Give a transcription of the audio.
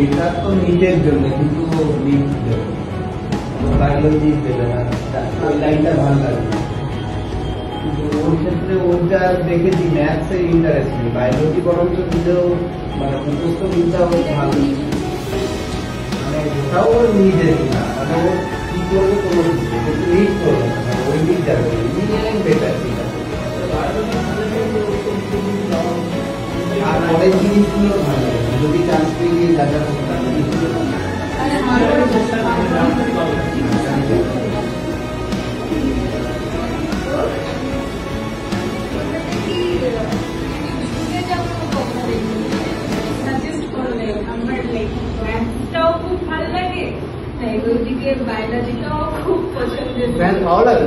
এটা তো নিজের জন্য, কিন্তু বায়োলজি দেবে না, ওই লাইনটা ভালো লাগবে। কিন্তু ওর ক্ষেত্রে ওটা দেখেছি ম্যাথসের ইন্টারেস্ট নেই, বায়োলজি বরঞ্চ দিলেও মানে মুখস্থ বিদ্যাও ভালো, মানে ওটাও ওর নিজের না, মানে ওর কি করবে কোনো কিছু রিড করবে না, ওই দিক যাবে, ইঞ্জিনিয়ারিং বেটার ঠিক আছে। আর পরের জিনিসগুলো ভালো লাগে, যদি চান্স পেয়ে যা যা খুব ভালো লাগে, বায়োলজিটাও খুব পছন্দের। ভালো লাগে।